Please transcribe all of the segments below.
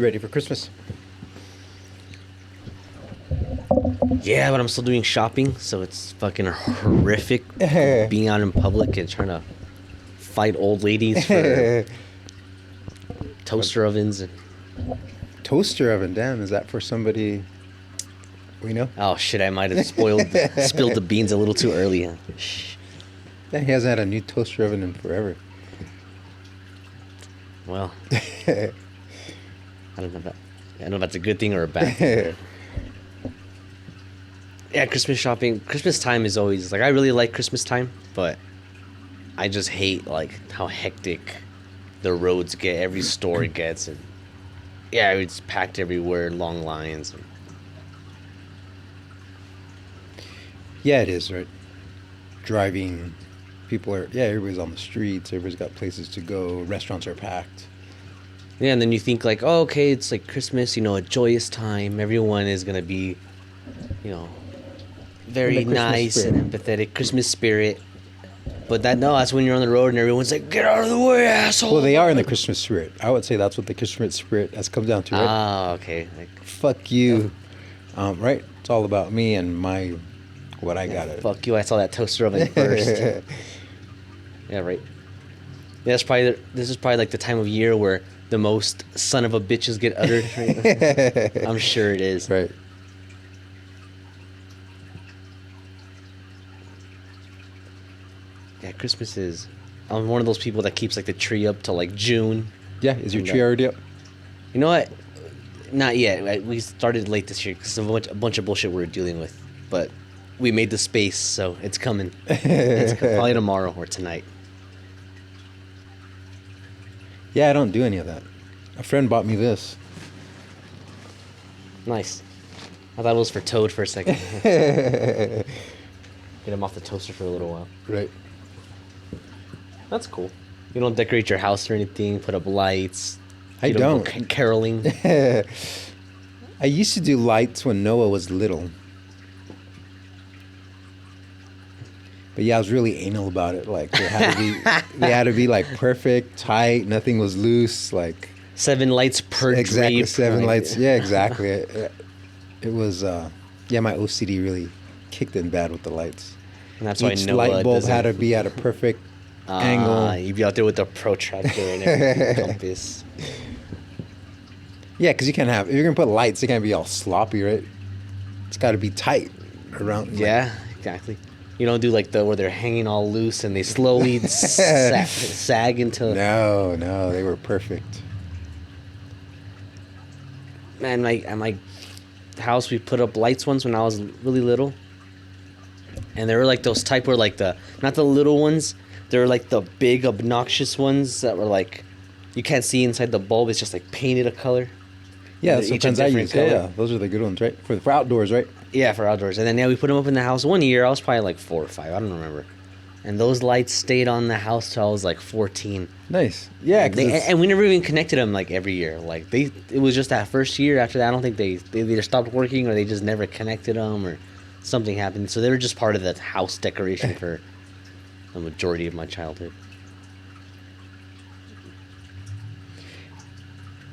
ready for Christmas? Yeah, but I'm still doing shopping, so it's fucking horrific being out in public and trying to fight old ladies for toaster ovens. And... Toaster oven, damn. Is that for somebody we know? Oh, shit, I might have spilled the beans a little too early. Shh. Yeah, he hasn't had a new toaster oven in forever. Well, I don't know if that's a good thing or a bad thing. Yeah, Christmas shopping. Christmas time is always like, I really like Christmas time, but I just hate like how hectic the roads get, every store it gets, and yeah, it's packed everywhere, long lines. Yeah, it is, right? Driving, everybody's on the streets, everybody's got places to go, restaurants are packed. Yeah, and then you think like, oh, okay, it's like Christmas, a joyous time. Everyone is gonna be, very nice and empathetic, Christmas spirit. But that's when you're on the road and everyone's like, get out of the way, asshole. Well, they are in the Christmas spirit. I would say that's what the Christmas spirit has come down to, right? Ah, okay. Fuck you. Right? It's all about me and what I got. Fuck you, I saw that toaster oven first. Yeah, right. Yeah, this is probably like the time of year where the most son of a bitches get uttered. Right? I'm sure it is. Right. Yeah, Christmas is... I'm one of those people that keeps like the tree up till like June. Yeah, is your tree already up? You know what? Not yet. We started late this year because of a bunch of bullshit we were dealing with. But we made the space, so it's coming. It's probably tomorrow or tonight. Yeah, I don't do any of that. A friend bought me this. Nice. I thought it was for Toad for a second. Get him off the toaster for a little while. Right. That's cool. You don't decorate your house or anything, put up lights. I don't. Caroling. I used to do lights when Noah was little. But yeah, I was really anal about it. Like they had to be like perfect, tight, nothing was loose, like 7 lights per exactly drape. 7 lights. Yeah, exactly. It was my OCD really kicked in bad with the lights. And that's Each why Noah light bulb doesn't... had to be at a perfect angle. You'd be out there with the protractor and everything, compass. Yeah, because if you're gonna put lights, it can't be all sloppy, right? It's got to be tight around. Yeah, exactly. You don't do like where they're hanging all loose and they slowly sag into... No, they were perfect. Man, at my house, we put up lights once when I was really little. And they were like those type where like not the little ones, they were like the big obnoxious ones that were like, you can't see inside the bulb, it's just like painted a color. Yeah, sometimes I use. Yeah, those are the good ones, right? For outdoors, right? Yeah, for outdoors. And then we put them up in the house. One year, I was probably like 4 or 5. I don't remember. And those lights stayed on the house till I was like 14. Nice. Yeah, and we never even connected them like every year. Like it was just that first year. After that, I don't think they either stopped working or they just never connected them or something happened. So they were just part of the house decoration for the majority of my childhood.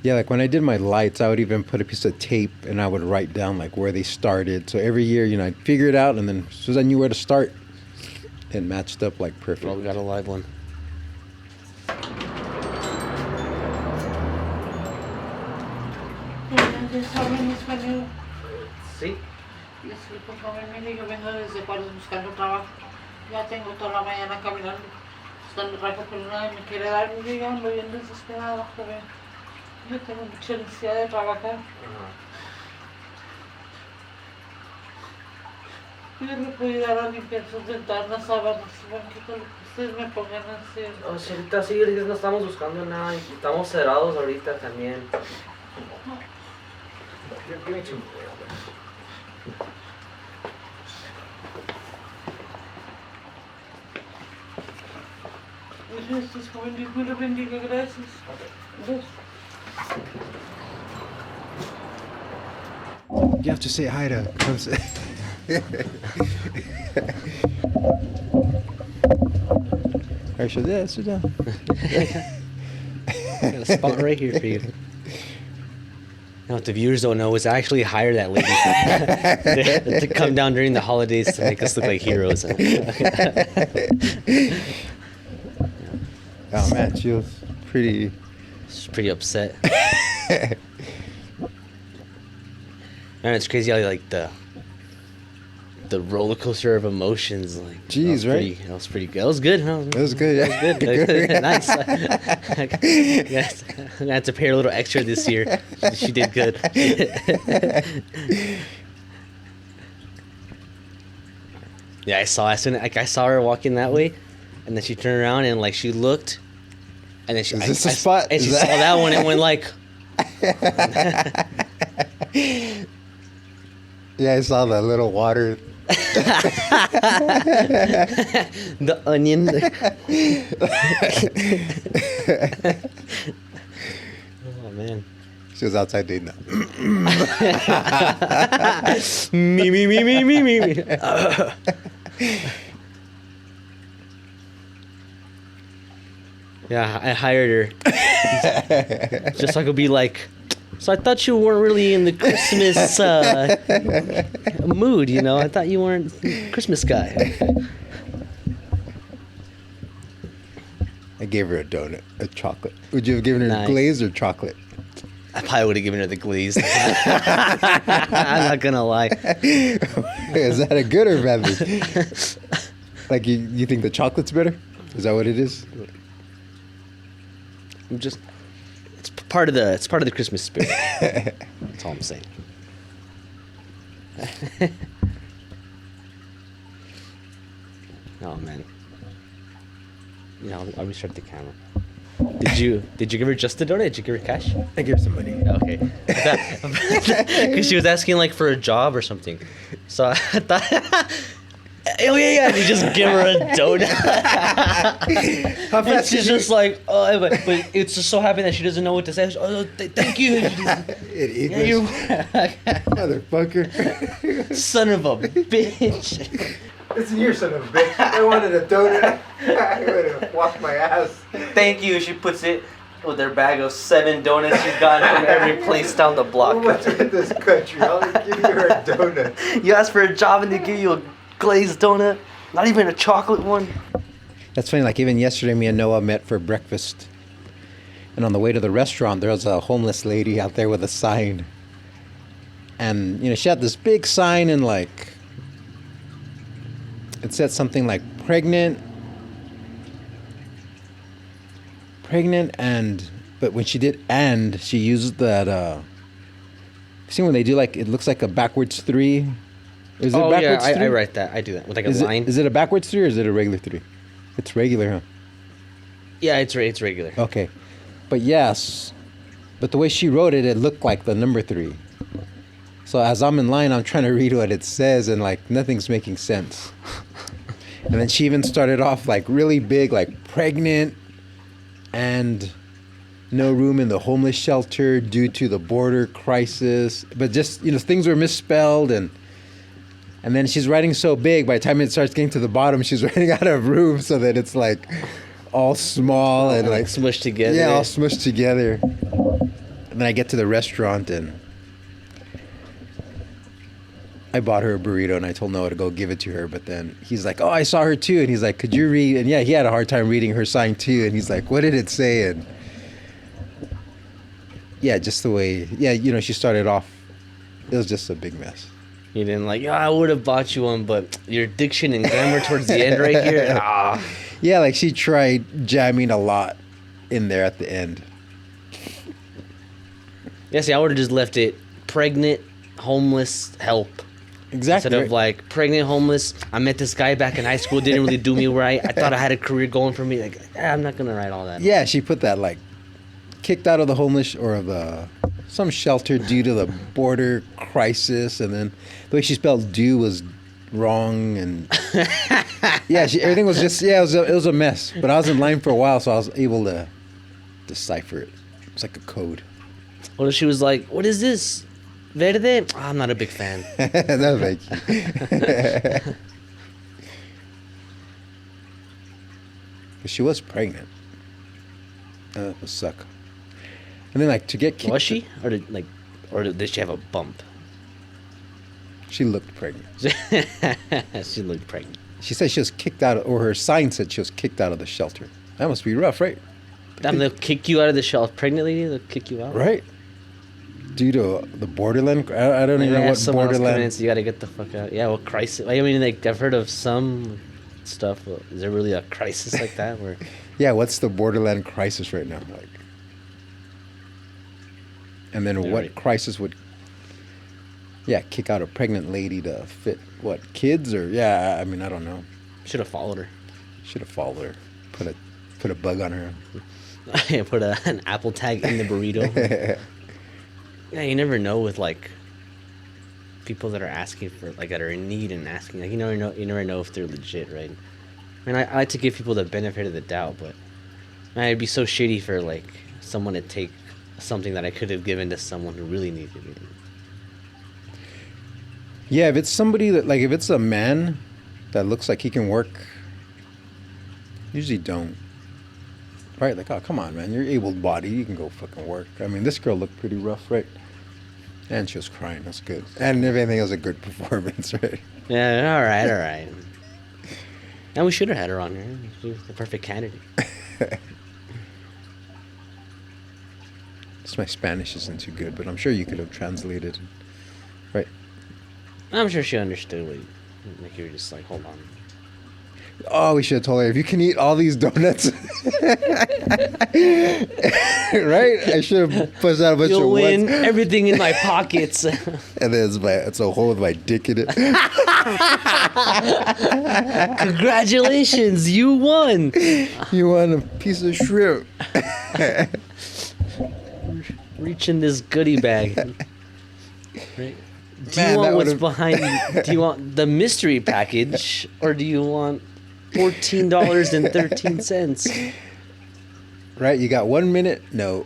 Yeah, like when I did my lights, I would even put a piece of tape and I would write down like where they started. So every year, I'd figure it out, and then as soon as I knew where to start, it matched up like perfect. Well, we got a live one. Sí. Disculpe, joven, mire, yo vengo desde Juárez buscando trabajo. Ya tengo toda la mañana caminando, buscando trabajo, pero nadie me quiere dar. Yo ya ando bien desesperada, joven. Yo tengo mucha necesidad de trabajar. Yo le puedo ayudar a limpiar sus ventanas, sábanas, banquitas, lo que ustedes me pongan a hacer. Oh, señorita, sí, no estamos buscando nada. Estamos cerrados ahorita también. Gracias, joven, Dios me lo bendiga, gracias. Gracias. You have to say hi to. Alright, sit down. Got a spot right here for you. Now, what the viewers don't know is I actually hired that lady to come down during the holidays to make us look like heroes. Oh man, she was pretty. She's pretty upset. Man, it's crazy how like the roller coaster of emotions. Like, Jeez, right? That was pretty good. That was good. Huh? It was good. Yeah. Good. Nice. Yes. I'm gonna have to pay her a little extra this year. She did good. Yeah, I saw I saw her walking that way, and then she turned around and like she looked, and then she Is this the spot? and she saw that one and went like. Yeah, I saw the little water. The onion. Oh man. She was outside dating that. Me. Yeah, I hired her just so I could be like. So I thought you weren't really in the Christmas mood, you know. I thought you weren't a Christmas guy. I gave her a donut, a chocolate. Would you have given her Nice. glaze or chocolate? I probably would have given her the glazed. I'm not gonna lie. Is that a good or bad thing? Like you think the chocolate's better? Is that what it is? I'm just. It's part of the Christmas spirit. That's all I'm saying. Oh man. I'll restart the camera. Did you give her just a donut? Did you give her cash? I gave her some money. Okay. Because she was asking like for a job or something. So I thought, oh yeah, and you just give her a donut. How And fast she's just like, oh, but it's just so happy that she doesn't know what to say. She's, oh, thank you. English, Yeah, you motherfucker. son of a bitch. Listen here, son of a bitch. I wanted a donut. I would have washed my ass. Thank you. She puts it with her bag of 7 donuts she's gotten from every place down the block. What's with this country? I'll give you a donut. You ask for a job and they give you a glazed donut, not even a chocolate one. That's funny. Like even yesterday, me and Noah met for breakfast, and on the way to the restaurant, there was a homeless lady out there with a sign, and she had this big sign, and like it said something like pregnant, and but when she did and she used that. See when they do like it looks like a backwards 3. Is it backwards 3? I write that. I do that with like a Is line. it a backwards 3 or is it a regular 3? It's regular, huh? Yeah, it's regular. Okay. But yes, but the way she wrote it, it looked like the number 3. So as I'm in line, I'm trying to read what it says, and like nothing's making sense. And then she even started off like really big, like pregnant, and no room in the homeless shelter due to the border crisis. But just things were misspelled, and then she's writing so big. By the time it starts getting to the bottom, she's running out of room, so that it's like all small and like smushed together. Yeah, all smushed together. And then I get to the restaurant and I bought her a burrito and I told Noah to go give it to her. But then he's like, oh, I saw her too. And he's like, could you read? And yeah, he had a hard time reading her sign too. And he's like, what did it say? And yeah, just the way, she started off. It was just a big mess. You didn't like, I would have bought you one, but your diction and grammar towards the end right here. Yeah, like she tried jamming a lot in there at the end. Yeah, see, I would have just left it pregnant, homeless, help. Exactly. Instead of like pregnant, homeless. I met this guy back in high school, didn't really do me right. I thought I had a career going for me. Like, I'm not gonna write all that. Yeah, she put that like kicked out of the homeless or of some shelter due to the border crisis, and then the way she spelled "do" was wrong, and yeah, everything was just it was a mess. But I was in line for a while, so I was able to decipher it. It's like a code. What if she was like, "What is this? Verde?" I'm not a big fan. No, thank you. But she was pregnant. That would suck. And then, like, to get kicked. Was she? Or did, like... Or did she have a bump? She looked pregnant. She looked pregnant. She said she was kicked out, or her sign said she was kicked out of the shelter. That must be rough, right? Damn, they'll kick you out of the shelter. Pregnant lady, they'll kick you out. Right? Due to the borderland, I don't even know what borderland. You got to get the fuck out. Yeah, well, crisis. I mean, like I've heard of some stuff. Is there really a crisis like that where? Yeah, what's the borderland crisis right now? Like, and then what right. crisis would? Yeah, kick out a pregnant lady to fit what kids or yeah? I mean, I don't know. Should have followed her. Should have followed her. Put a bug on her. Put an Apple tag in the burrito. Yeah, you never know with like people that are asking for like that are in need and asking. Like you never know if they're legit, right? I mean, I like to give people the benefit of the doubt, but man, it'd be so shitty for like someone to take something that I could have given to someone who really needed it. Yeah, if it's somebody that like if it's a man that looks like he can work, usually don't. Right? Like, oh, come on, man. You're able-bodied. You can go fucking work. I mean, this girl looked pretty rough, right? And she was crying. That's good. And if anything, it was a good performance, right? Yeah, all right. And we should have had her on here. She was the perfect candidate. Just my Spanish isn't too good, but I'm sure you could have translated. Right? I'm sure she understood what like you were just like, hold on. Oh, we should have told her, if you can eat all these donuts. Right? I should have pushed out a bunch You'll of win ones. everything in my pockets. And then it's a hole with my dick in it. Congratulations, you won. You want a piece of shrimp. Reach in this goodie bag. Right? Do Man, you want that what's would've- behind? Do you want the mystery package, or do you want $14.13? Right? You got 1 minute. No.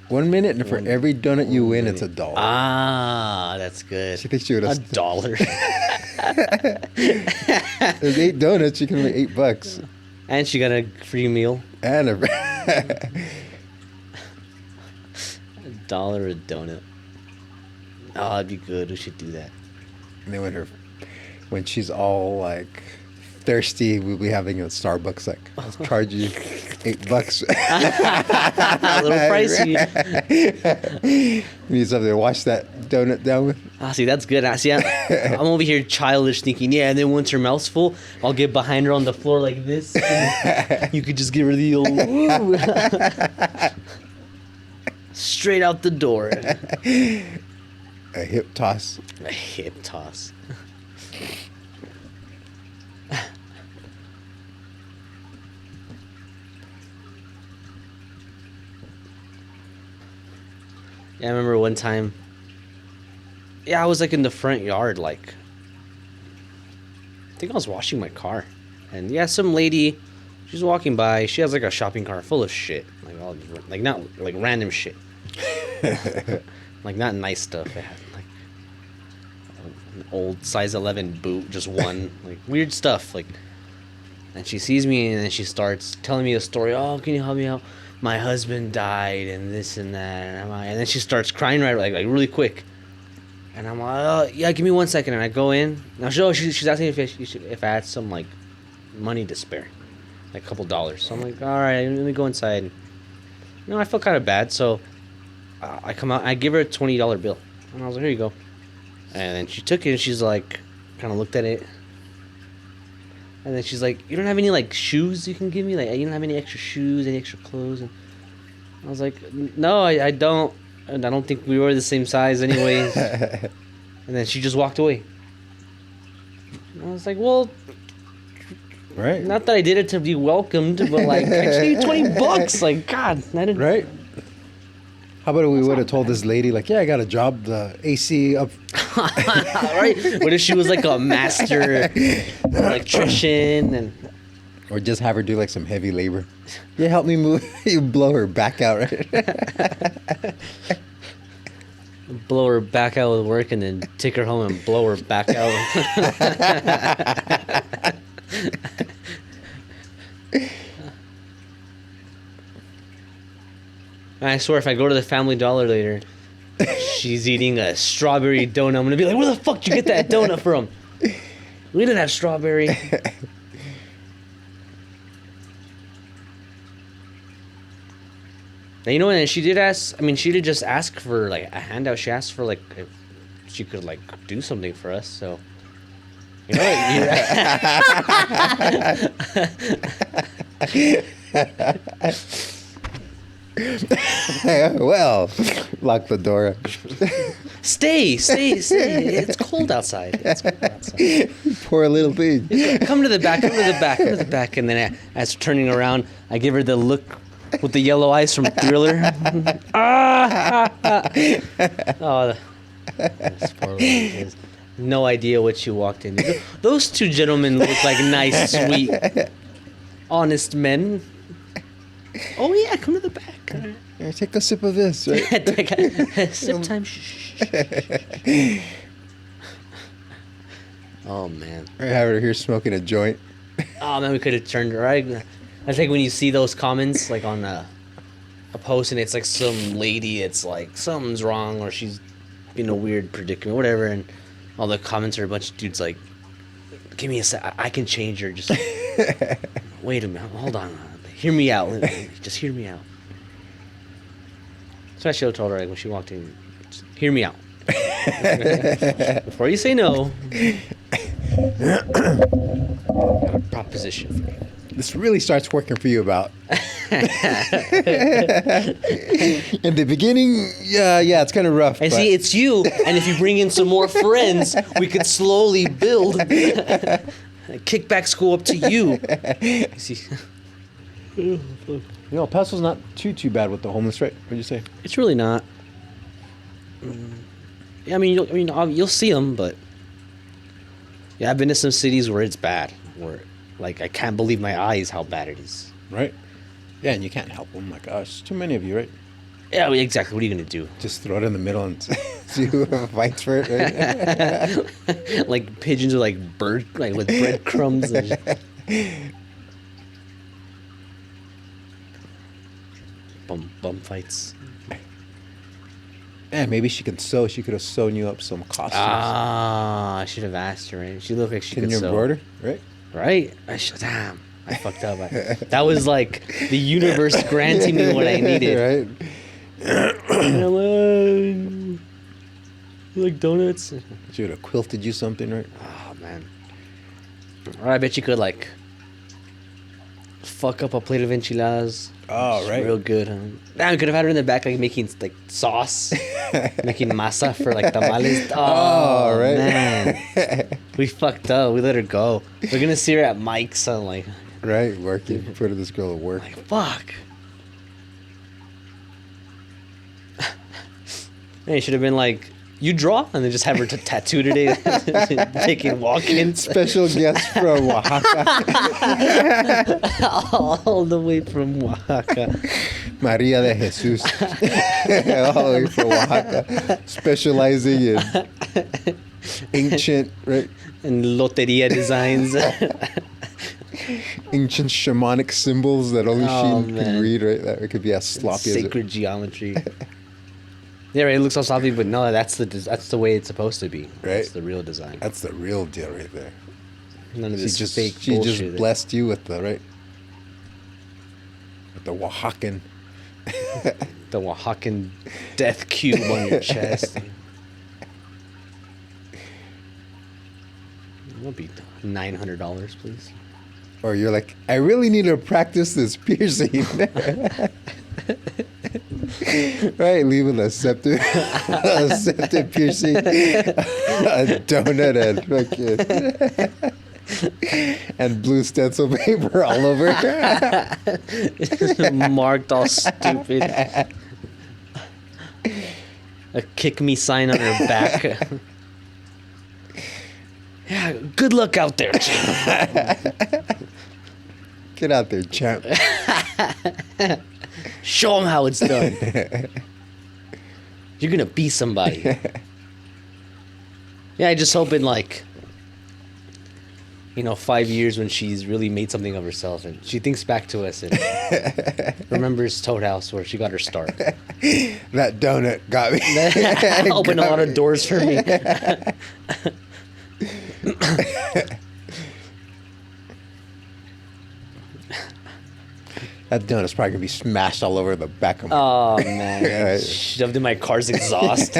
1 minute, and for every donut you win, it's $1. Ah, that's good. She thinks she would have. $1. There's 8 donuts. You can make $8. And she got a free meal. And a. $1 a donut. Oh, that'd be good. We should do that. And then when she's all like thirsty, we'll be having a Starbucks like, I'll charge you $8. A little pricey. You need something to wash that donut down with. Ah, see, that's good. I'm over here childish thinking, yeah, and then once her mouth's full, I'll get behind her on the floor like this. And you could just give her the old woo. Straight out the door. A hip toss. A hip toss. Yeah, I remember one time. Yeah, I was like in the front yard, like. I think I was washing my car. And yeah, some lady, she's walking by. She has like a shopping cart full of shit. Like not like random shit. Like not nice stuff. It had like an old size 11 boot, just one. Like weird stuff. Like, and she sees me and then she starts telling me a story. Oh, can you help me out? My husband died and this and that. And then she starts crying like really quick. And I'm like, oh yeah, give me 1 second. And I go in. Now she's asking if I had some like money to spare, like a couple dollars. So I'm like, all right, let me go inside. You know, I felt kind of bad, so I come out. I give her a $20 bill, and I was like, here you go. And then she took it, and she's like, kind of looked at it. And then she's like, you don't have any like shoes you can give me? Like, you don't have any extra shoes, any extra clothes? And I was like, no, I don't. And I don't think we were the same size anyways. And then she just walked away. And I was like, well, Right? not that I did it to be welcomed, but like, I just need $20. Like, God, I didn't. Right? How about we would have told this lady, like, yeah, I got a job, the AC up. Right? What if she was like a master electrician and Or just have her do like some heavy labor. Yeah, help me move. You blow her back out, right? blow her back out with work and then take her home and blow her back out? I swear, if I go to the Family Dollar later she's eating a strawberry donut. I'm gonna be like, where the fuck did you get that donut from? We didn't have strawberry. Now, you know, and she did ask. I mean, she did just ask for like a handout. She asked for like if she could like do something for us. So, you know, Well, lock the door. stay. It's cold outside. Poor little thing. Come to the back. And then as turning around, I give her the look with the yellow eyes from Thriller. Oh, this poor little kid. No idea what she walked into. Those two gentlemen look like nice, sweet, honest men. Oh yeah, come to the back. Here, take a sip of this. Right? Sip time. Oh man. I have her here smoking a joint. Oh man, we could have turned her right. I think when you see those comments like on a post and it's like some lady, it's like something's wrong or she's in a weird predicament, whatever, and all the comments are a bunch of dudes like, "Give me a sec, I can change her." Just wait a minute, hold on, hear me out. Just hear me out. So I should have told her like when she walked in, just hear me out before you say no. Got a proposition for you. This really starts working for you about. In the beginning, yeah, it's kind of rough. And see, it's you, and if you bring in some more friends, we could slowly build. Kickback school up to you. See, You know, Paso's not too bad with the homeless, right? What'd you say? it's really not. Yeah, I mean, you'll see them, but yeah, I've been to some cities where it's bad. Where, like, I can't believe my eyes how bad it is. Right? Yeah, and you can't help them. Like, gosh, too many of you, right? Yeah, well, exactly. What are you gonna do? Just throw it in the middle and see who fights for it, right? Like pigeons are like bird, like with breadcrumbs. And bum fights. Yeah, maybe she can sew. She could have sewn you up some costumes. Ah, I should have asked her. Right? She looked like she Can could you sew. embroider, right? Right? Damn, I fucked up. That was like the universe granting me what I needed. Right? And I'm like, you like donuts? She would have quilted you something, right? Oh man. Or I bet you could like fuck up a plate of enchiladas. Oh, Just right. Real good. Huh? Damn, I could have had her in the back like making like sauce, making masa for like tamales. Oh, right. Man. We fucked up. We let her go. We're gonna see her at Mike's. So I'm like, Right, working. Put this girl to work. fuck. Hey, it should have been like, you draw, and then just have her tattoo today, taking walk-ins Special guest from Oaxaca, all the way from Oaxaca. Maria de Jesus, all the way from Oaxaca, specializing in ancient, right? And loteria designs. Ancient shamanic symbols that only Oh, she man. can read, right? That it could be as sloppy as it. Sacred geometry. Yeah, right, it looks all sloppy, but no, that's the way it's supposed to be. Right. That's the real design. That's the real deal right there. None of She this just fake she bullshit. just blessed you with the right, with the Oaxacan. The Oaxacan death cube on your chest. That'll be $900, please. Or you're like, I really need to practice this piercing. Right, leaving a septum piercing, a donut, and fucking, and blue stencil paper all over. Marked all stupid. A kick me sign on her back. Yeah, good luck out there. Get out there, champ. Show them how it's done. You're gonna be somebody. Yeah, I just hoping like, 5 years when she's really made something of herself and she thinks back to us and remembers Toad House where she got her start. That donut got me. Opened a lot of doors for me. That donut's probably gonna be smashed all over the back of my. Oh man, shoved in my car's exhaust.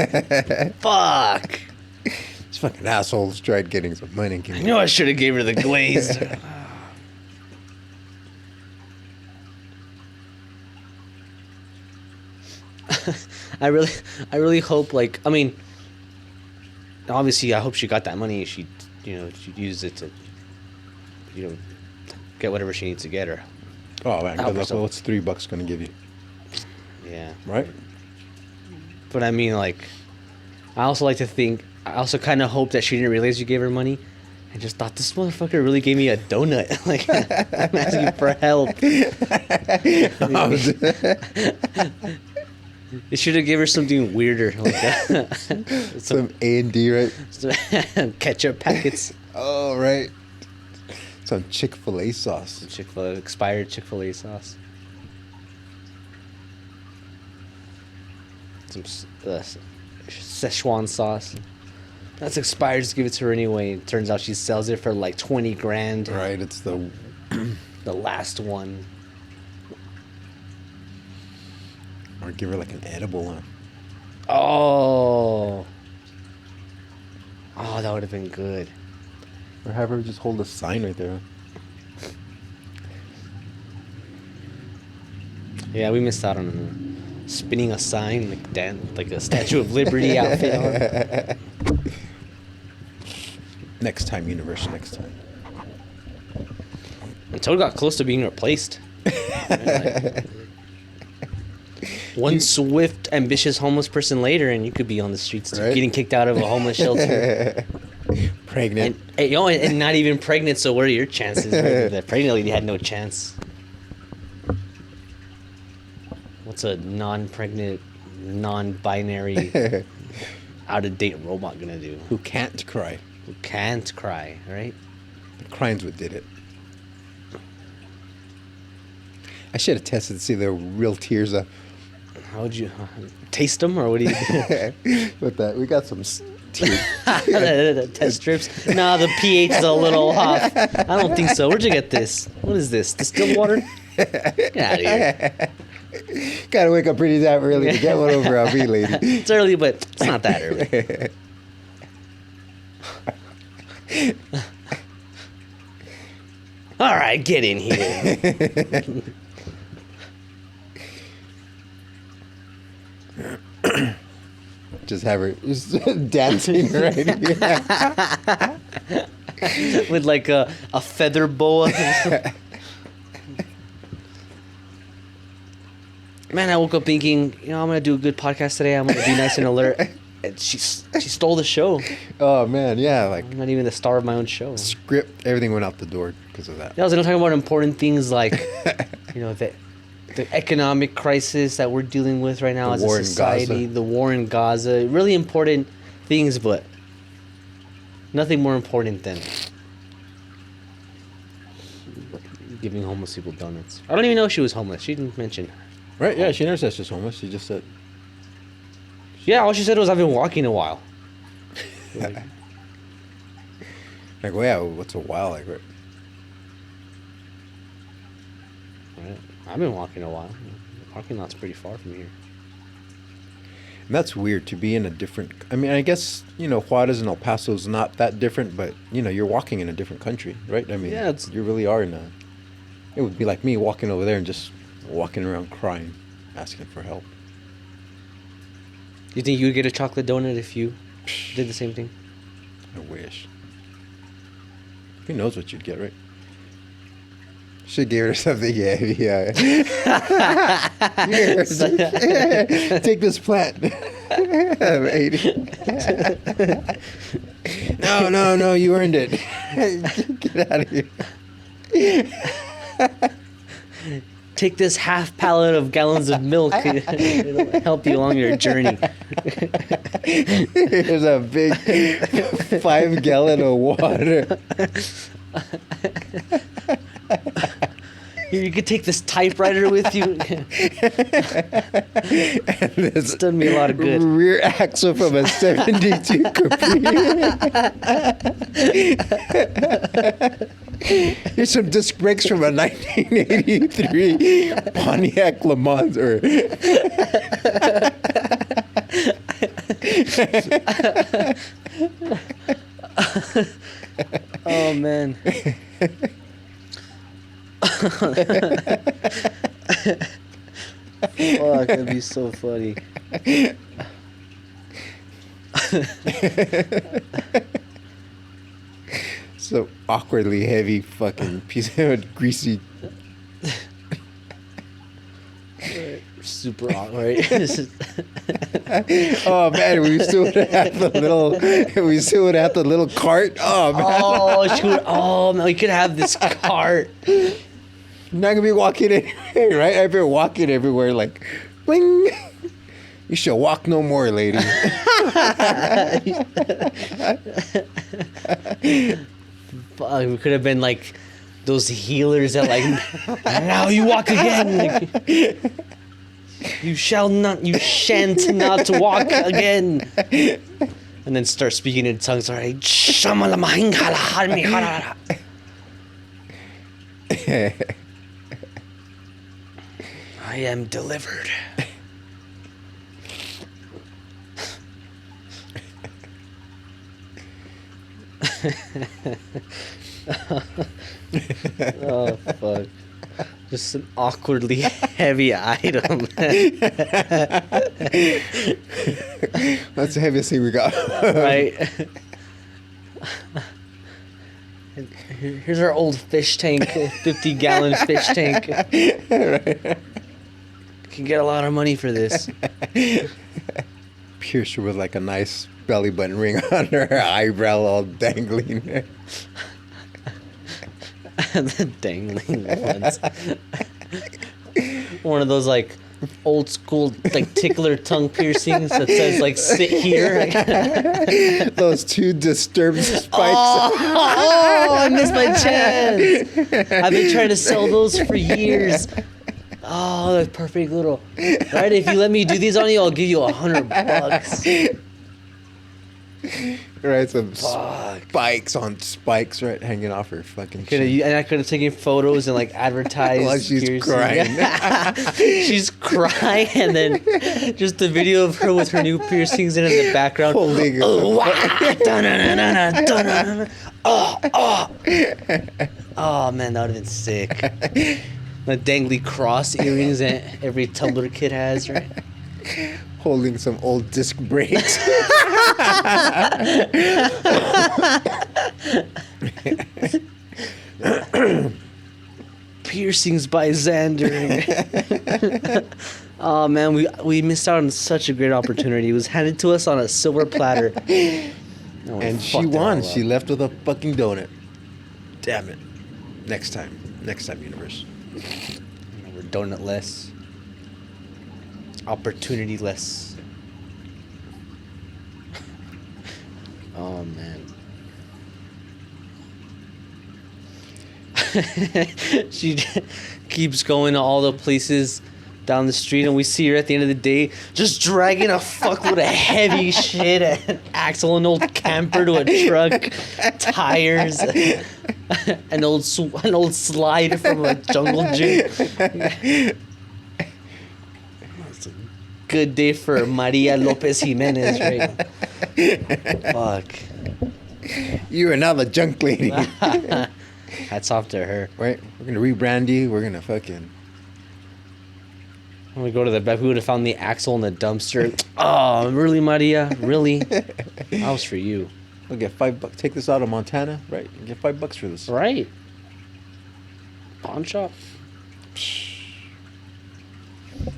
Fuck. These fucking assholes tried getting some money. I knew I should have gave her the glazed. I really hope, like, I mean, obviously I hope she got that money. She used it to, get whatever she needs to get her. Oh man, Help good luck. herself. What's $3 gonna give you? Yeah. Right? But I mean, like, I also kind of hope that she didn't realize you gave her money. I just thought, this motherfucker really gave me a donut. Like, I'm asking for help. They should have gave her something weirder, like Some A&D, right? some ketchup packets. Oh, right. Some Chick-fil-A sauce. Expired Chick-fil-A sauce. Some Szechuan sauce. That's expired. Just give it to her anyway. It turns out she sells it for like 20 grand. Right, it's the last one. Or give her like an edible one. Oh, that would have been good. Or have her just hold a sign right there. Yeah, we missed out on spinning a sign like a Statue of Liberty outfit on. Next time, universe, next time. And Toad got close to being replaced. One swift, ambitious homeless person later, and you could be on the streets Right? getting kicked out of a homeless shelter. Pregnant. And not even pregnant, so what are your chances? The pregnant lady had no chance. What's a non-pregnant, non-binary, out-of-date robot gonna do? Who can't cry. Who can't cry, right? The crimes what did it. I should have tested to see the real tears. How would you taste them, or what do you do? With that, we got some tears. Test strips? Nah, the pH is a little off. I don't think so. Where'd you get this? What is this? Distilled water? Get out of here. Gotta wake up pretty damn early to get one over on me, lady. It's early, but it's not that early. All right, get in here. Just have her just dancing right here. With like a feather boa. Man, I woke up thinking, I'm gonna do a good podcast today. I'm gonna be nice and alert. And she stole the show. Oh man, yeah, like I'm not even the star of my own show. script, everything went out the door because of that. Yeah, I was gonna talk about important things like, the economic crisis that we're dealing with right now The as a war in society, Gaza. the war in Gaza, really important things, but nothing more important than giving homeless people donuts. I don't even know if she was homeless. She didn't mention. Right? Yeah, she never said she's homeless. She just said. Yeah, all she said was, I've been walking a while. Like, well, yeah, what's a while like? Right? Right. I've been walking a while. The parking lot's pretty far from here. And that's weird to be in a different. I mean, I guess Juarez and El Paso is not that different, but you're walking in a different country, right? I mean, Yeah, you really are in a. It would be like me walking over there and just walking around crying, asking for help. Do you think you would get a chocolate donut if you did the same thing? I wish. Who knows what you'd get, right? Should give her something, yeah. Here, take this plant. I'm 80. No, you earned it. Get out of here. Take this half pallet of gallons of milk. It'll help you along your journey. Here's a big 5 gallon of water. Here, you could take this typewriter with you. And It's done me a lot of good. Rear axle from a 72 Capri. Here's some disc brakes from a 1983 Pontiac Le Mans. Oh man. Fuck, that'd be so funny. So awkwardly heavy fucking piece of greasy. Super awkward. Oh man, we still would have the little cart. Oh man. Oh shoot! Oh man, we could have this cart. You're not gonna be walking anywhere, right? I've been walking everywhere like, bling. You shall walk no more, lady. Fuck, we could have been like those healers that like, now you walk again. Like, you shan't not walk again. And then start speaking in tongues. All right. I am delivered. Oh fuck. Just an awkwardly heavy item. That's the heaviest thing we got. Right. And here's our old fish tank, 50-gallon fish tank. Right. Can get a lot of money for this. Pierce her with like a nice belly button ring on her eyebrow all dangling. The dangling ones. One of those like old school like tickler tongue piercings that says like sit here. Those two disturbed spikes. Oh, I missed my chance. I've been trying to sell those for years. Oh, that's perfect little. Right, if you let me do these on you, I'll give you $100. Right, some Fuck. spikes on spikes, right, hanging off her fucking And I could have taken photos and like advertised. While she's piercing. crying. She's crying, and then just the video of her with her new piercings in the background. Holding Oh, wah, dun-dun-dun-dun-dun, dun-dun-dun. Oh man, that would have been sick. The dangly cross earrings that every Tumblr kid has, right? holding some old disc brakes. Piercings by Xander. Oh man, we missed out on such a great opportunity. It was handed to us on a silver platter. And she won. She left with a fucking donut. Damn it. Next time, universe. We're donut-less. Opportunity-less. Oh man. She keeps going to all the places down the street, and we see her at the end of the day just dragging a fuckload of heavy shit, an axle, an old camper to a truck, tires, an old slide from a jungle gym. It's a good day for Maria Lopez Jimenez, right? Fuck. You are now the junk lady. Hats off to her. Right? We're gonna rebrand you. We're gonna fucking. When we go to the back, we would have found the axle in the dumpster. Oh, really, Maria? Really? That was for you. We'll get $5. Take this out of Montana, right? And get $5 for this. Right. Pawn shop.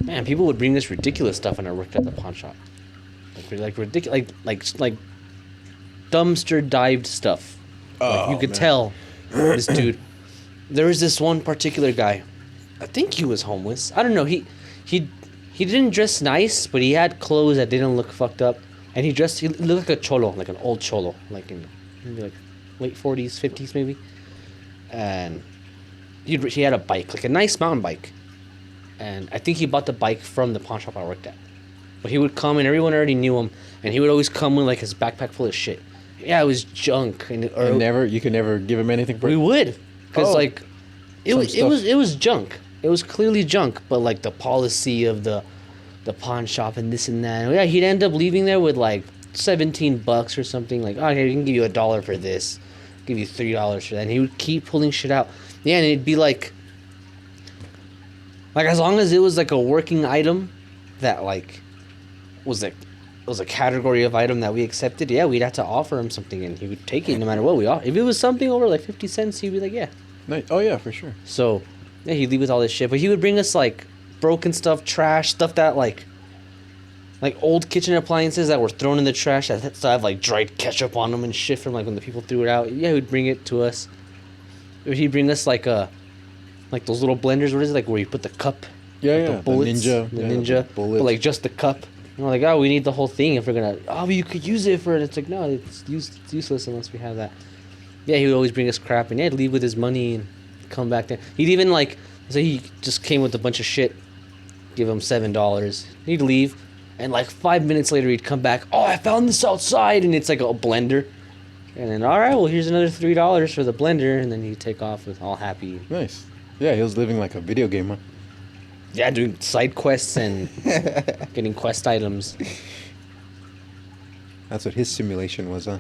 Man, people would bring this ridiculous stuff when I worked at the pawn shop. Like ridiculous, like dumpster dived stuff. Like you could tell this dude. There was this one particular guy. I think he was homeless. I don't know. He didn't dress nice, but he had clothes that didn't look fucked up, and he looked like a cholo, like an old cholo, like in maybe like late 40s, 50s maybe. and he had a bike, like a nice mountain bike, and I think he bought the bike from the pawn shop I worked at. But he would come, and everyone already knew him, and he would always come with like his backpack full of shit. Yeah, it was junk, and You could never give him anything for we it? would, because like it Some was stuff. it was junk. It was clearly junk, but like the policy of the pawn shop and this and that. Yeah, he'd end up leaving there with like $17 or something. Like, okay, we can give you $1 for this, give you $3 for that. And he would keep pulling shit out. Yeah, and it'd be like as long as it was like a working item that like was a category of item that we accepted. Yeah, we'd have to offer him something, and he would take it no matter what we offer. If it was something over like 50 cents, he'd be like, yeah. Nice. Oh yeah, for sure. So yeah, he'd leave with all this shit, but he would bring us like broken stuff, trash, stuff that like old kitchen appliances that were thrown in the trash that still have like dried ketchup on them and shit from like when the people threw it out. Yeah, he'd bring it to us. Or he'd bring us like those little blenders. What is it, like where you put the cup? Yeah, with yeah. The bullets, the the ninja. ninja. The bullets. But like just the cup. And we're like, oh, we need the whole thing if we're gonna. Oh, but you could use it for it. It's like no, it's useless unless we have that. Yeah, he would always bring us crap, and yeah, he'd leave with his money and come back there. He'd even like say he just came with a bunch of shit. Give him $7. He'd leave, and like 5 minutes later, he'd come back. Oh, I found this outside, and it's like a blender. And then, all right, well, here's another $3 for the blender, and then he'd take off with all happy. Nice. Yeah, he was living like a video game, huh? Yeah, doing side quests and getting quest items. That's what his simulation was, huh?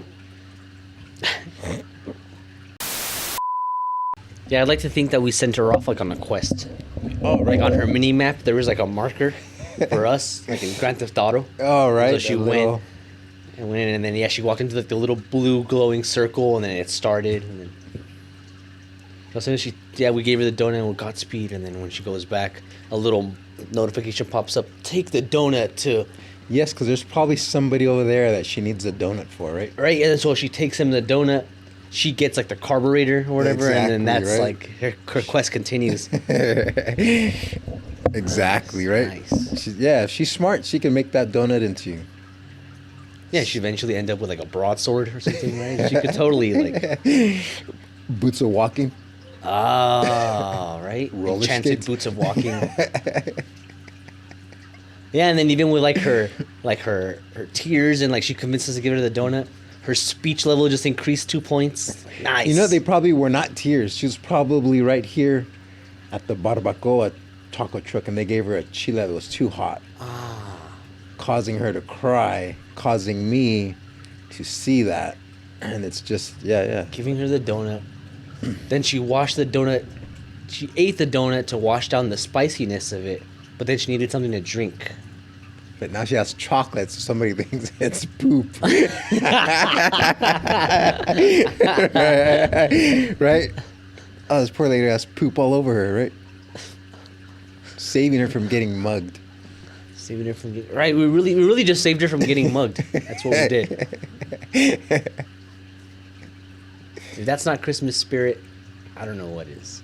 Yeah, I'd like to think that we sent her off like on a quest. Oh, right. Like on her mini map, there was like a marker for us, like in Grand Theft Auto. Oh, right. So she went, and then yeah, she walked into like the little blue glowing circle, and then it started, and then as soon as we gave her the donut with Godspeed, and then when she goes back, a little notification pops up. Take the donut to. Yes, because there's probably somebody over there that she needs a donut for, right? Right, and so she takes him the donut. She gets like the carburetor or whatever, and then that's right? like her quest continues. Exactly, right? Nice. If she's smart, she can make that donut into. Yeah, she eventually end up with like a broadsword or something, right? She could totally like. Boots of walking. Oh, right. Roller Enchanted skates. boots of walking. Yeah, and then even with her tears and like she convinced us to give her the donut, her speech level just increased 2 points. Nice. You know, they probably were not tears. She was probably right here at the barbacoa taco truck, and they gave her a chile that was too hot, causing her to cry, causing me to see that. And it's just, yeah. Giving her the donut. Then she washed the donut. She ate the donut to wash down the spiciness of it, but then she needed something to drink. But now she has chocolate, so somebody thinks it's poop. Right? Oh, this poor lady has poop all over her, right? Saving her from getting mugged. Saving her from getting... Right, we really just saved her from getting mugged. That's what we did. If that's not Christmas spirit, I don't know what is.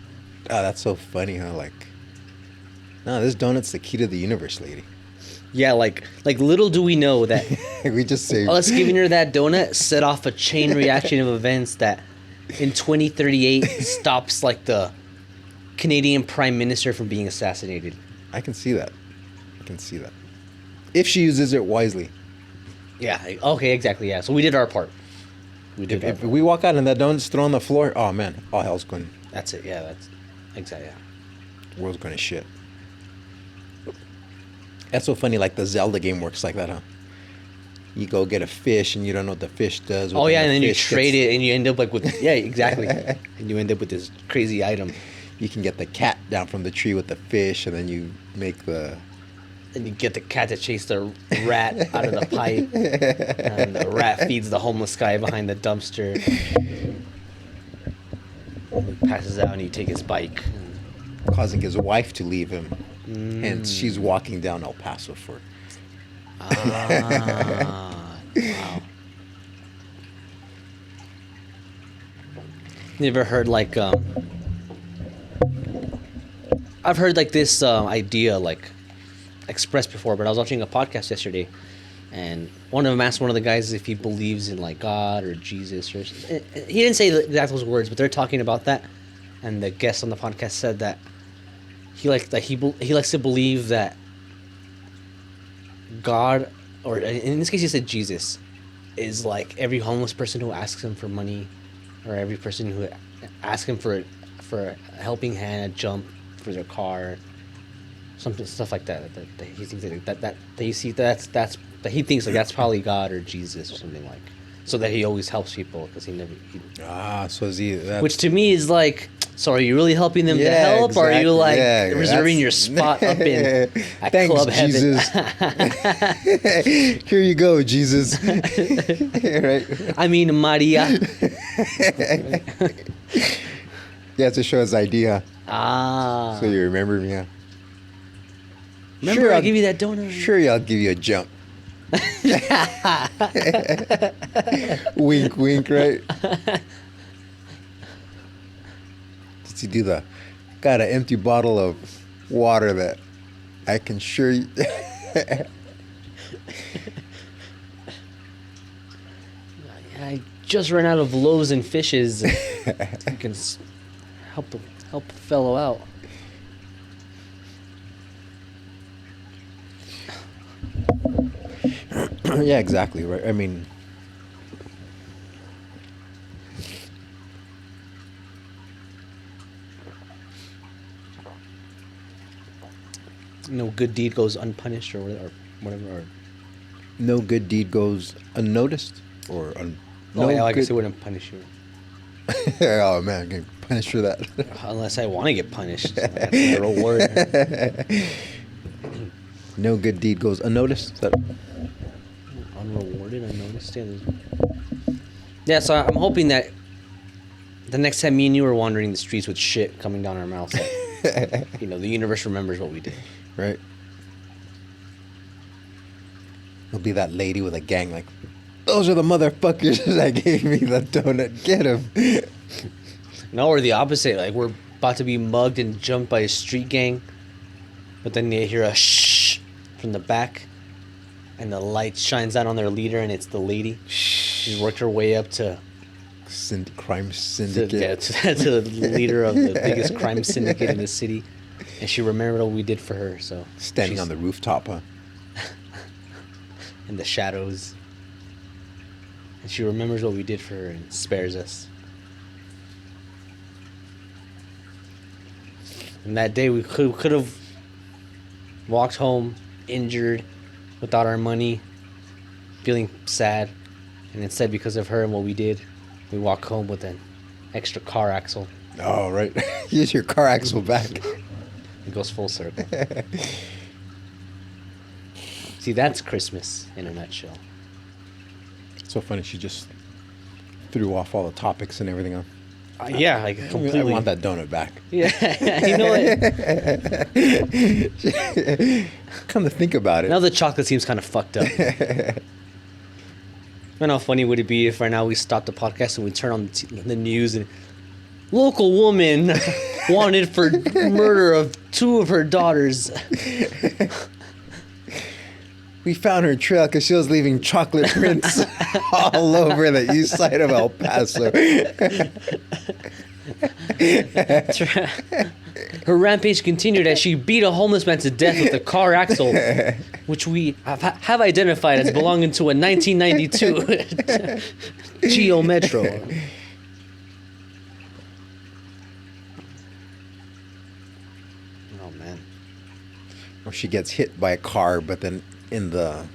Oh, that's so funny, huh? Like, no, this donut's the key to the universe, lady. Yeah, like little do we know that We just saved us giving her that donut set off a chain reaction of events that in 2038 stops like the Canadian Prime Minister from being assassinated. I can see that. If she uses it wisely. Yeah, okay, exactly, yeah. So we did our part. If we walk out and that donut's thrown on the floor, oh man, all hell's going. That's it, yeah, that's exactly, yeah. The world's going to shit. That's so funny, like the Zelda game works like that, huh? You go get a fish and you don't know what the fish does. Oh yeah, and then you fish trade it and you end up like with, yeah, exactly. And you end up with this crazy item. You can get the cat down from the tree with the fish, and then you make the... And you get the cat to chase the rat out of the pipe. And the rat feeds the homeless guy behind the dumpster. He passes out and you take his bike. Causing his wife to leave him. Hence, she's walking down El Paso for... Wow. You ever heard like I've heard like this idea like expressed before, but I was watching a podcast yesterday, and one of them asked one of the guys if he believes in like God or Jesus, or he didn't say exact those words, but they're talking about that, and the guest on the podcast said that he likes to believe that God, or in this case he said Jesus, is like every homeless person who asks him for money, or every person who asks him for a helping hand, a jump for their car, stuff like that. That he thinks that you see that he thinks like that's probably God or Jesus or something like. So that he always helps people because so is he? Which to me is like, so are you really helping them to help, exactly. or are you like reserving your spot up in at Thanks, Club Jesus. Heaven? Here you go, Jesus. Right? I mean, Maria. Yeah, to show his idea. Ah. So you remember me, huh? Remember, Sure, I'll give you that donut. Sure, I'll give you a jump. Wink, wink, right? Did he do the? Got an empty bottle of water that I can sure you. I just ran out of loaves and fishes. You can help a fellow out. Yeah, exactly, right. I mean, No good deed goes unpunished, or whatever. Or no good deed goes unnoticed, or no, I guess it wouldn't punish you. Oh man, I'm getting punished for that. Unless I want to get punished. That's a reward. No good deed goes unnoticed. Is that... Unrewarded, unnoticed. Yeah, so I'm hoping that the next time me and you are wandering the streets with shit coming down our mouths, the universe remembers what we did. Right. It'll be that lady with a gang like, those are the motherfuckers that gave me the donut. Get him. No, or the opposite. Like, we're about to be mugged and jumped by a street gang, but then they hear a shh from the back, and the light shines out on their leader, and it's the lady. She's worked her way up to crime syndicate. to the leader of the biggest crime syndicate in the city, and she remembered what we did for her. So standing on the rooftop, huh? In the shadows, and she remembers what we did for her and spares us. And that day we could have walked home injured, without our money, feeling sad, and instead, because of her and what we did, we walk home with an extra car axle. Oh, right. Use your car axle back. It goes full circle. See, that's Christmas in a nutshell. It's so funny. She just threw off all the topics and everything else. Yeah, like completely. I want that donut back. Yeah, you know what? Come to think about it. Now the chocolate seems kind of fucked up. And how funny would it be if right now we stopped the podcast and we turn on the news and local woman wanted for murder of 2 of her daughters. We found her trail because she was leaving chocolate prints all over the east side of El Paso. Her rampage continued as she beat a homeless man to death with a car axle, which we have identified as belonging to a 1992 Geo Metro. Oh, man. Or she gets hit by a car, but then in the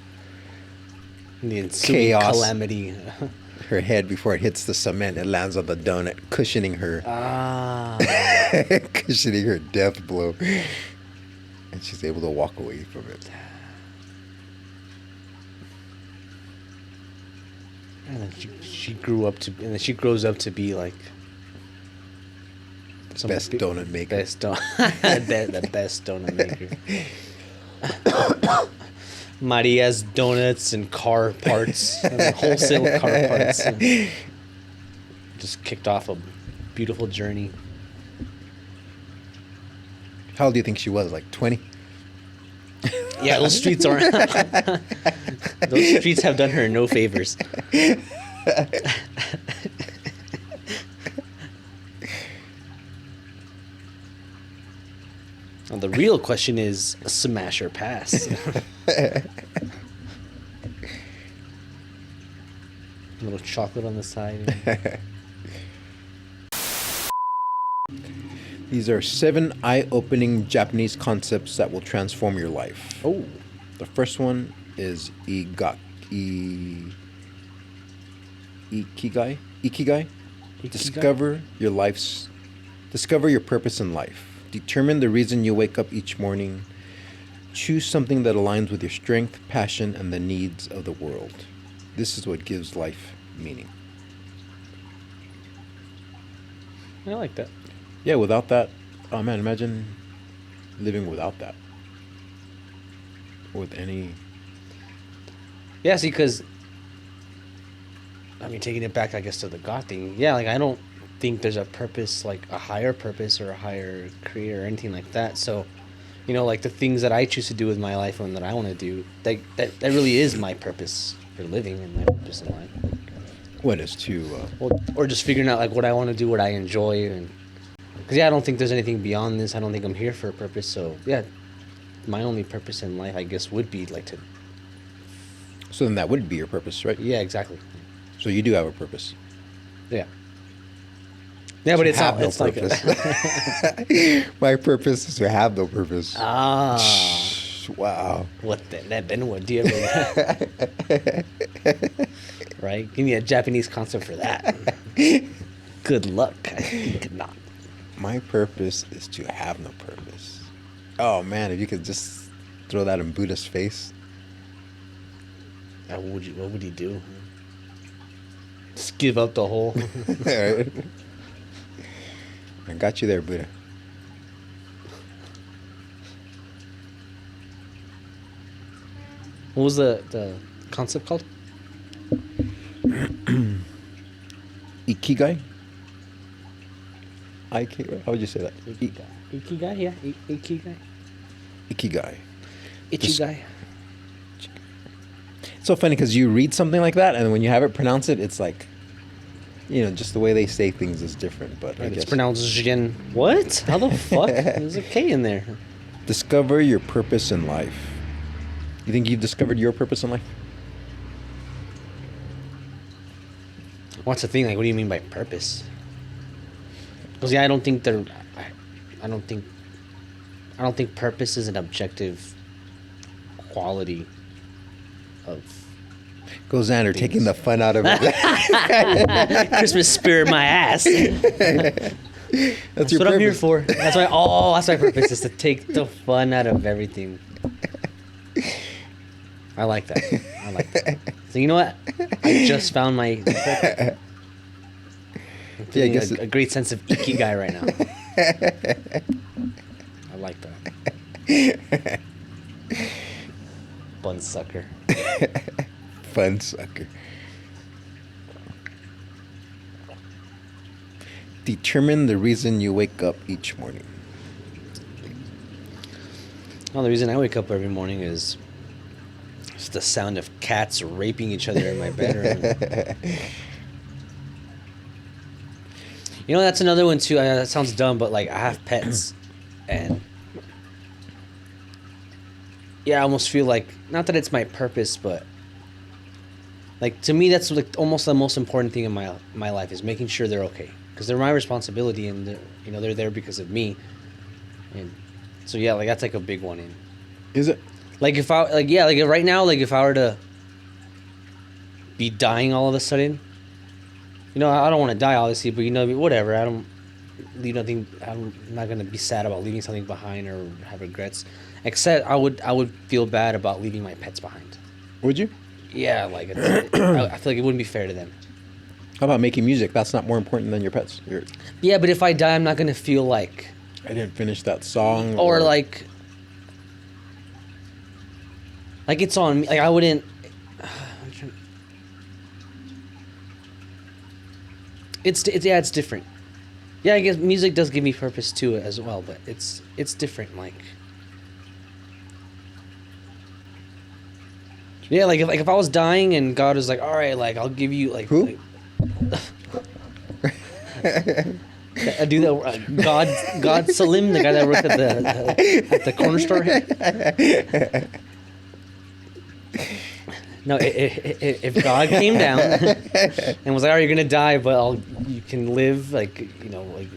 ensuing chaos, calamity, her head, before it hits the cement, it lands on the donut, cushioning her. Cushioning her death blow. And she's able to walk away from it. And then she grows up to be like the best donut maker. The best donut maker. Maria's Donuts and car parts, and wholesale car parts. And just kicked off a beautiful journey. How old do you think she was? Like 20? Yeah, those streets aren't. Those streets have done her no favors. the real question is smash or pass. A little chocolate on the side. These are 7 eye-opening Japanese concepts that will transform your life. Oh. The first one is ikigai. Ikigai. Discover your purpose in life. Determine the reason you wake up each morning. Choose something that aligns with your strength, passion, and the needs of the world. This is what gives life meaning. I like that. Yeah, without that, oh man, imagine living without that. With any... Yeah, see, because, I mean, taking it back, I guess, to the God thing, yeah, like, I don't think there's a purpose, like, a higher purpose or a higher creator or anything like that, so, you know, like, the things that I choose to do with my life and that I want to do, that really is my purpose for living and my purpose in life. What is to... Or just figuring out, like, what I want to do, what I enjoy, and... Because, yeah, I don't think there's anything beyond this. I don't think I'm here for a purpose. So, yeah, my only purpose in life, I guess, would be, like, to... So then that would be your purpose, right? Yeah, exactly. So you do have a purpose. Yeah. Yeah, but it's have not... no It's purpose. like... My purpose is to have no purpose. Ah. Wow. What then what do you ever... Right? Give me a Japanese concept for that. Good luck. I could not. My purpose is to have no purpose. Oh man, if you could just throw that in Buddha's face. What would he do? Just give up the whole... I got you there, Buddha. What was the concept called? Ikigai? How would you say that? Ikigai, yeah. Ikigai. Ikigai. Ichigai. It's so funny because you read something like that, and when you have it pronounced, it's like, you know, just the way they say things is different. But I It's guess pronounced Jin. What? How the fuck? There's a K in there. discover your purpose in life. You think you've discovered your purpose in life? What's the thing? Like, what do you mean by purpose? Because yeah, I don't think purpose is an objective quality of Xander things. taking the fun out of it. Christmas spirit, my ass. That's your what I'm here purpose. for. That's why. Oh, that's my purpose is to take the fun out of everything. I like that. I like that. So you know what? I just found my purpose. I'm Yeah, I feeling guess a great sense of ikigai right now. I like that. Bun sucker. Fun sucker. Determine the reason you wake up each morning. Well, the reason I wake up every morning is just the sound of cats raping each other in my bedroom. You know, that's another one too. That sounds dumb, but like I have pets, and yeah, I almost feel like not that it's my purpose, but like to me, that's like almost the most important thing in my life is making sure they're okay, because they're my responsibility, and they're there because of me, and so yeah, like that's like a big one. And Is it? like if I like yeah, like right now, like if I were to be dying all of a sudden. You know, I don't want to die, obviously, but whatever. I don't leave nothing. I'm not gonna be sad about leaving something behind or have regrets. Except I would feel bad about leaving my pets behind. Would you? Yeah, like I feel like it wouldn't be fair to them. How about making music? That's not more important than your pets. Yeah, but if I die, I'm not gonna feel like. I didn't finish that song. Or like it's on me. Like I wouldn't. It's different. Yeah, I guess music does give me purpose too as well, but it's different. Like, yeah, like if I was dying and God was like, all right, like I'll give you like. Who? I do that. God Salim, the guy that worked at the corner store. No, if God came down and was like, "All right, you're gonna die, but you can live," like, you know, like,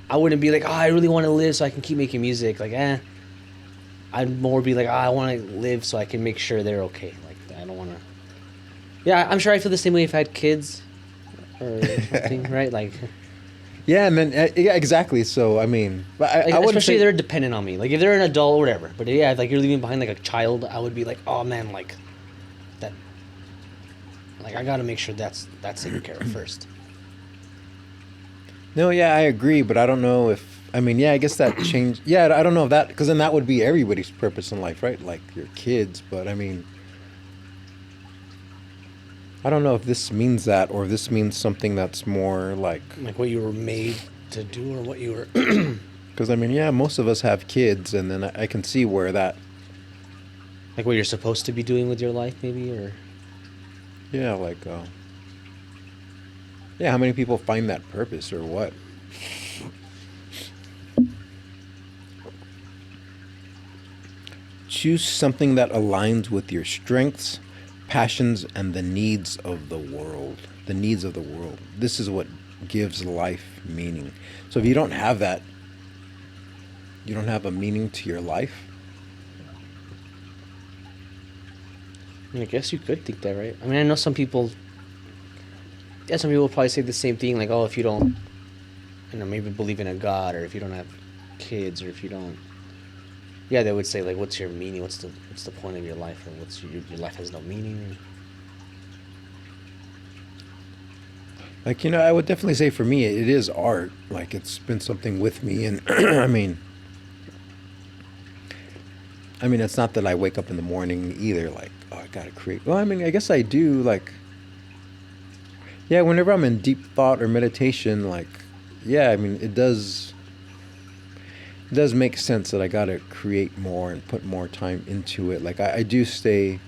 I wouldn't be like, "Oh, I really want to live so I can keep making music." Like, I'd more be like, "Oh, I want to live so I can make sure they're okay." Like, I don't want to. Yeah, I'm sure I feel the same way if I had kids or something, right? Like. Yeah, and then yeah, exactly. So I mean, but Like, I wouldn't especially say, if they're dependent on me. Like if they're an adult or whatever. But yeah, like you're leaving behind like a child, I would be like, oh man, like that. Like I gotta make sure that's taken care of first. No, yeah, I agree, but I don't know if I mean, yeah, I guess that changed. Yeah, I don't know if that because then that would be everybody's purpose in life, right? Like your kids, but I mean. I don't know if this means that or this means something that's more like what you were made to do or what you were. because I mean, yeah, most of us have kids, and then I can see where that. Like what you're supposed to be doing with your life, maybe, or. Yeah, like. Yeah, how many people find that purpose or what? Choose something that aligns with your strengths, passions, and the needs of the world. The needs of the world. This is what gives life meaning. So if you don't have that, you don't have a meaning to your life. I mean, I guess you could think that, right? I mean, I know some people. Yeah, some people probably say the same thing, like, oh, if you don't, maybe believe in a God, or if you don't have kids, or if you don't. Yeah, they would say like, "What's your meaning? What's the point of your life? Or what's your life has no meaning?" Like, I would definitely say for me, it is art. Like, it's been something with me, and I mean, it's not that I wake up in the morning either. Like, oh, I gotta create. Well, I mean, I guess I do. Like, yeah, whenever I'm in deep thought or meditation, like, yeah, I mean, it does make sense that I gotta create more and put more time into it. Like I do stay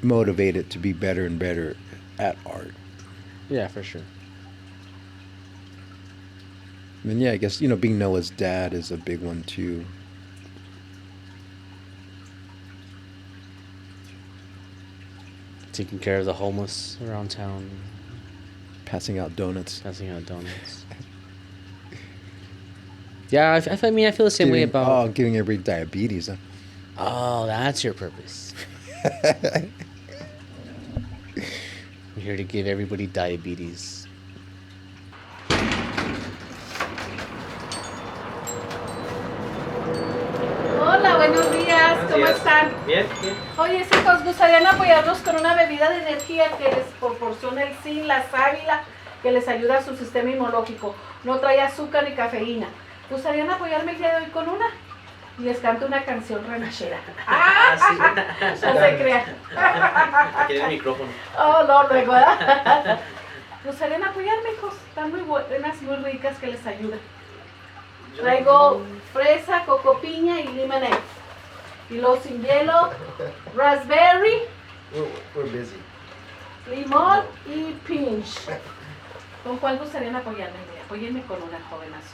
motivated to be better and better at art. Yeah, for sure. And then, yeah, I guess, being Noah's dad is a big one too. Taking care of the homeless around town. Passing out donuts. Yeah, I feel the same way about. Giving everybody diabetes. Huh? Oh, that's your purpose. I'm here to give everybody diabetes. Hola, buenos días, ¿cómo están? Bien, bien. Oye, chicos, gustarían apoyarnos con una bebida de energía que les proporciona el zinc, la sábila, que les ayuda a su sistema inmunológico. No trae azúcar ni cafeína. ¿Gustarían apoyarme el día de hoy con una? Y les canto una canción ranchera. No se crean. Aquí hay el micrófono. Oh, no, luego, ¿verdad? ¿Gustarían apoyarme, hijos? Están muy buenas, muy ricas, que les ayudan. Traigo fresa, coco piña y lemonade. Y los sin hielo, raspberry, We're busy. limón y pinch. ¿Con cuál gustarían apoyarme? Apóyenme con una, jovenazos.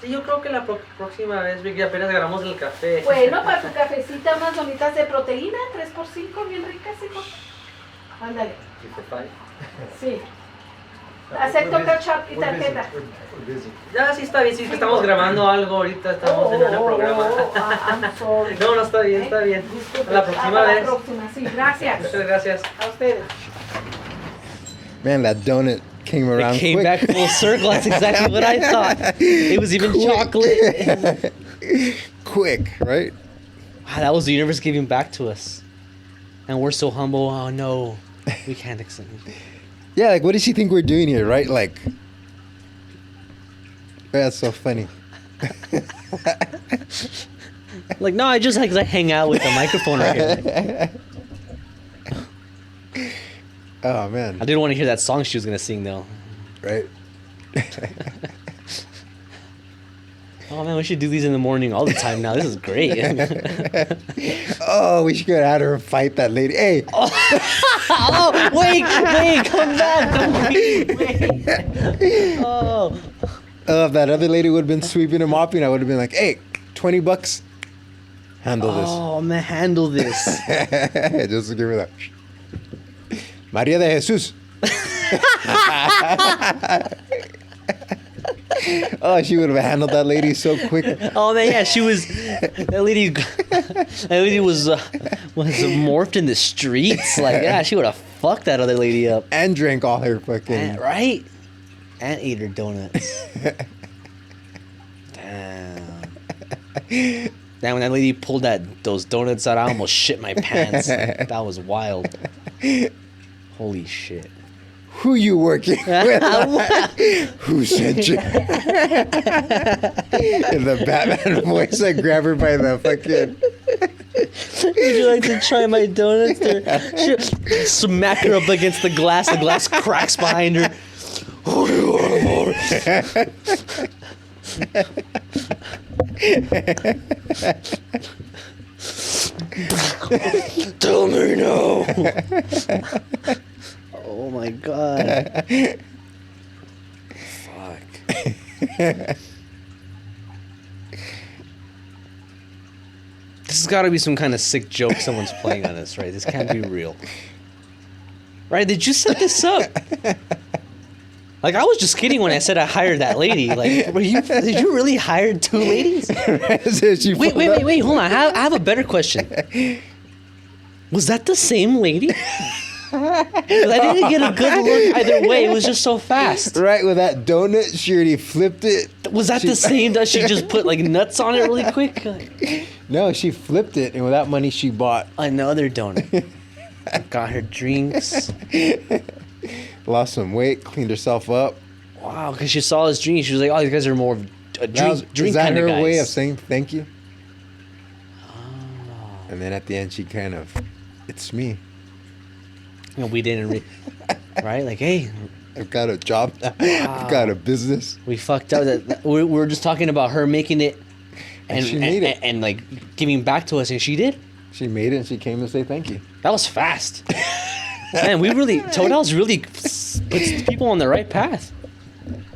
Sí, yo creo que la próxima vez, Vicky, apenas agarramos el café. Bueno, para tu cafecita, unas donitas de proteína, 3x5, bien ricas, hijo. Ándale. Sí. Acepto ketchup y tarjeta. Ya, sí está bien, sí, estamos grabando algo ahorita, estamos en el programa. I'm sorry. No, no, está bien, está bien. Disculpe, A la próxima hasta vez. la próxima, sí, gracias. Muchas gracias. A ustedes. Man, that donut came around It came quick. back full circle. That's exactly what I thought. It was even chocolate. Quick, right? Wow, that was the universe giving back to us. And we're so humble. Oh, no. We can't accept it. Yeah, like, what does she think we're doing here, right? Like, that's so funny. Like, no, I just like hang out with the microphone right here. Oh, man. I didn't want to hear that song she was going to sing, though. Right? Oh man, we should do these in the morning all the time now. This is great. Oh, we should go at her and fight that lady. Hey. Oh, wait, come back. Wait. Oh. If that other lady would have been sweeping and mopping, I would have been like, hey, $20. Handle this. Oh, man, handle this. Just give her that. Maria de Jesús. Oh, she would have handled that lady so quick. Oh man, yeah, she was. That lady was morphed in the streets. Like, yeah, she would have fucked that other lady up. And drank all her fucking. Right? And ate her donuts. Damn. Damn, when that lady pulled those donuts out, I almost shit my pants. That was wild. Holy shit. Who you working with? Who sent you? In the Batman voice, I grab her by the fucking. Would you like to try my donuts? Smack her up against the glass. The glass cracks behind her. Who do you want more? Tell me no. Oh my god. Fuck. This has got to be some kind of sick joke someone's playing on us, right? This can't be real. Right? Did you set this up? Like, I was just kidding when I said I hired that lady. Like, did you really hire two ladies? Wait, hold on. I have a better question. Was that the same lady? 'Cause I didn't get a good look either way. It was just so fast. Right, with that donut, she already flipped it. Was that the same? Does she just put, like, nuts on it really quick? No, she flipped it, and with that money, she bought another donut. Got her drinks. Lost some weight, cleaned herself up. Wow, because she saw his drinks. She was like, oh, these guys are more of a drink Is that kind her of guys. way of saying thank you? Oh. And then at the end, she kind of, it's me. You know, we didn't, right? Like, hey. I've got a job now. I've got a business. We fucked up. We were just talking about her making it. And she made it. And, like, giving back to us, and she did. She made it, and she came to say thank you. That was fast. Man, Toadhouse really puts people on the right path.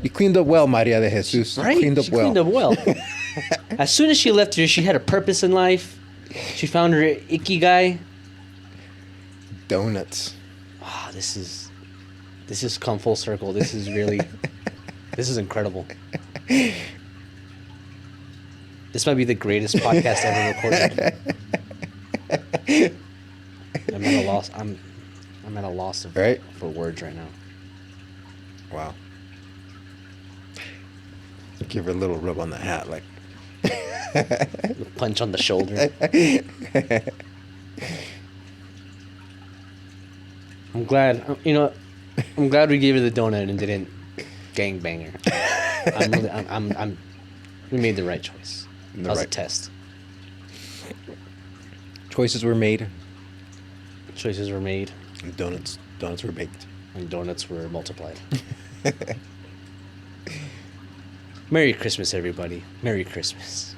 You cleaned up well, Maria de Jesus. Right? Cleaned up She well. cleaned up well. As soon as she left here, she had a purpose in life. She found her ikigai. Donuts. Wow, this is come full circle. This is really, this is incredible. This might be the greatest podcast ever recorded. I'm at a loss. I'm at a loss for words right now. Wow. Give her a little rub on the hat, like. Punch on the shoulder. I'm glad. I'm glad we gave her the donut and didn't gangbang her. We made the right choice. That was a test. Choices were made. Choices were made. And donuts were baked. And donuts were multiplied. Merry Christmas, everybody. Merry Christmas.